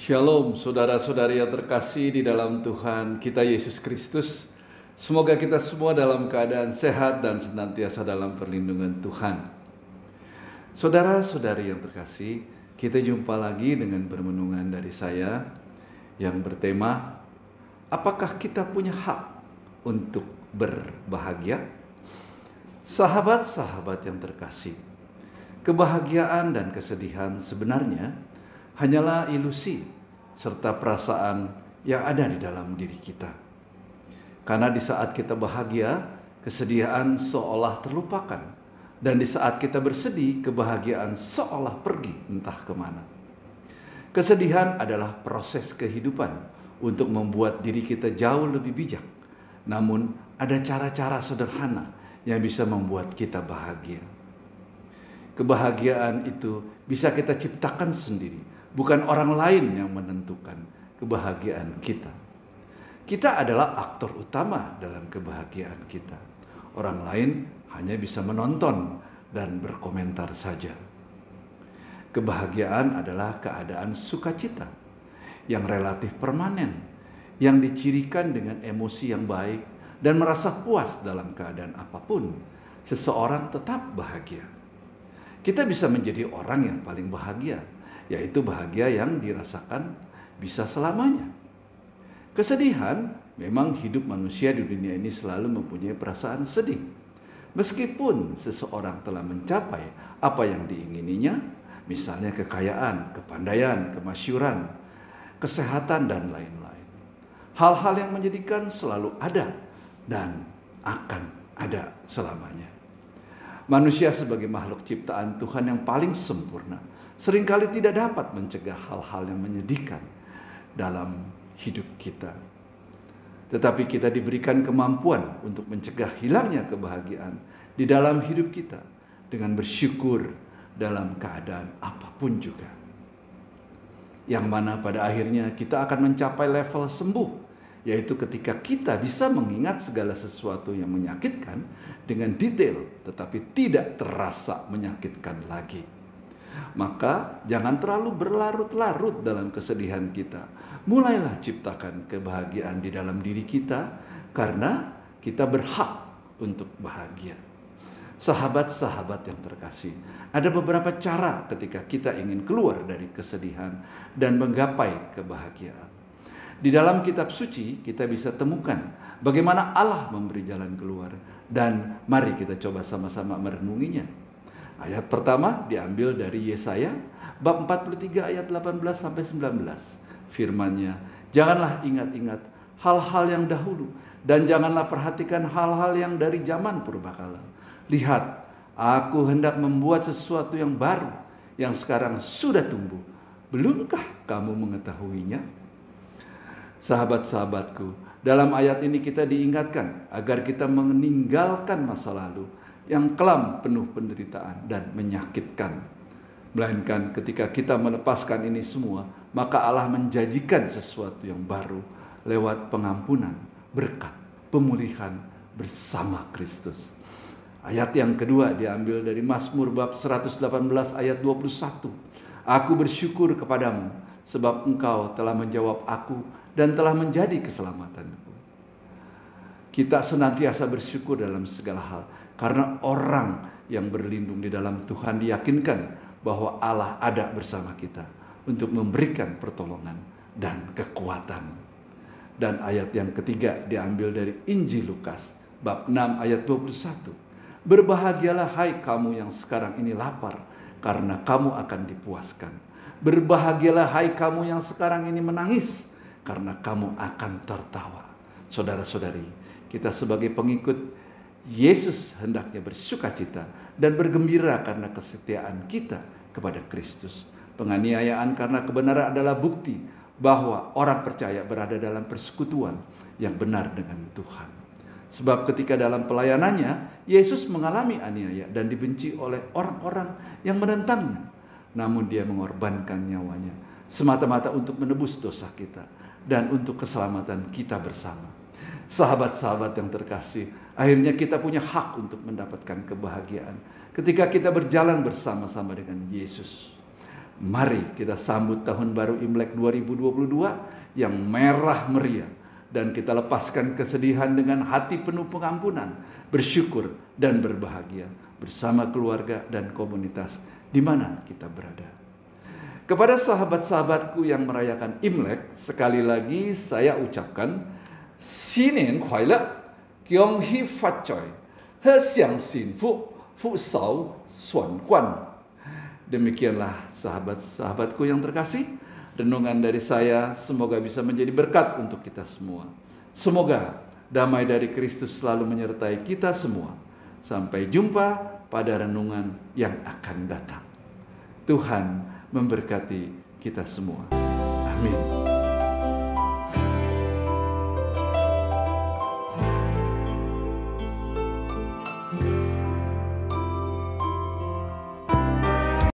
Shalom saudara-saudari yang terkasih di dalam Tuhan kita Yesus Kristus. Semoga kita semua dalam keadaan sehat dan senantiasa dalam perlindungan Tuhan. Saudara-saudari yang terkasih, kita jumpa lagi dengan permenungan dari saya yang bertema, apakah kita punya hak untuk berbahagia? Sahabat-sahabat yang terkasih, kebahagiaan dan kesedihan sebenarnya hanyalah ilusi serta perasaan yang ada di dalam diri kita. Karena di saat kita bahagia, kesedihan seolah terlupakan. Dan di saat kita bersedih, kebahagiaan seolah pergi entah kemana. Kesedihan adalah proses kehidupan untuk membuat diri kita jauh lebih bijak. Namun ada cara-cara sederhana yang bisa membuat kita bahagia. Kebahagiaan itu bisa kita ciptakan sendiri, bukan orang lain yang menentukan kebahagiaan kita. Kita adalah aktor utama dalam kebahagiaan kita. Orang lain hanya bisa menonton dan berkomentar saja. Kebahagiaan adalah keadaan sukacita yang relatif permanen, yang dicirikan dengan emosi yang baik dan merasa puas dalam keadaan apapun. Seseorang tetap bahagia. Kita bisa menjadi orang yang paling bahagia, yaitu bahagia yang dirasakan bisa selamanya. Kesedihan, memang hidup manusia di dunia ini selalu mempunyai perasaan sedih. Meskipun seseorang telah mencapai apa yang diingininya, misalnya kekayaan, kepandaian, kemasyhuran, kesehatan, dan lain-lain. Hal-hal yang menjadikan selalu ada dan akan ada selamanya. Manusia sebagai makhluk ciptaan Tuhan yang paling sempurna seringkali tidak dapat mencegah hal-hal yang menyedihkan dalam hidup kita. Tetapi kita diberikan kemampuan untuk mencegah hilangnya kebahagiaan di dalam hidup kita dengan bersyukur dalam keadaan apapun juga. Yang mana pada akhirnya kita akan mencapai level sembuh, yaitu ketika kita bisa mengingat segala sesuatu yang menyakitkan dengan detail, tetapi tidak terasa menyakitkan lagi. Maka jangan terlalu berlarut-larut dalam kesedihan kita. Mulailah ciptakan kebahagiaan di dalam diri kita, karena kita berhak untuk bahagia. Sahabat-sahabat yang terkasih, ada beberapa cara ketika kita ingin keluar dari kesedihan dan menggapai kebahagiaan. Di dalam kitab suci kita bisa temukan bagaimana Allah memberi jalan keluar, dan mari kita coba sama-sama merenunginya. Ayat pertama diambil dari Yesaya bab 43 ayat 18-19. Firman-Nya, janganlah ingat-ingat hal-hal yang dahulu, dan janganlah perhatikan hal-hal yang dari zaman purbakala. Lihat, aku hendak membuat sesuatu yang baru, yang sekarang sudah tumbuh. Belumkah kamu mengetahuinya? Sahabat-sahabatku, dalam ayat ini kita diingatkan agar kita meninggalkan masa lalu yang kelam, penuh penderitaan dan menyakitkan. Melainkan ketika kita melepaskan ini semua, maka Allah menjanjikan sesuatu yang baru lewat pengampunan, berkat, pemulihan bersama Kristus. Ayat yang kedua diambil dari Mazmur bab 118 ayat 21. Aku bersyukur kepadamu sebab engkau telah menjawab aku dan telah menjadi keselamatanku. Kita senantiasa bersyukur dalam segala hal, karena orang yang berlindung di dalam Tuhan diyakinkan bahwa Allah ada bersama kita untuk memberikan pertolongan dan kekuatan. Dan ayat yang ketiga diambil dari Injil Lukas bab 6 ayat 21. Berbahagialah hai kamu yang sekarang ini lapar, karena kamu akan dipuaskan. Berbahagialah hai kamu yang sekarang ini menangis, karena kamu akan tertawa. Saudara-saudari, kita sebagai pengikut Yesus hendaknya bersukacita dan bergembira karena kesetiaan kita kepada Kristus. Penganiayaan karena kebenaran adalah bukti bahwa orang percaya berada dalam persekutuan yang benar dengan Tuhan. Sebab ketika dalam pelayanannya, Yesus mengalami aniaya dan dibenci oleh orang-orang yang menentangnya. Namun dia mengorbankan nyawanya semata-mata untuk menebus dosa kita dan untuk keselamatan kita bersama. Sahabat-sahabat yang terkasih, akhirnya kita punya hak untuk mendapatkan kebahagiaan ketika kita berjalan bersama-sama dengan Yesus. Mari kita sambut tahun baru Imlek 2022 yang merah meriah. Dan kita lepaskan kesedihan dengan hati penuh pengampunan, bersyukur dan berbahagia bersama keluarga dan komunitas di mana kita berada. Kepada sahabat-sahabatku yang merayakan Imlek, sekali lagi saya ucapkan Xinian Kuai Le, Kyong Hi Fat Choi, He Xiang Xin Fu, Fu Sao Suan Guan. Demikianlah sahabat-sahabatku yang terkasih, renungan dari saya semoga bisa menjadi berkat untuk kita semua. Semoga damai dari Kristus selalu menyertai kita semua. Sampai jumpa pada renungan yang akan datang. Tuhan memberkati kita semua. Amin.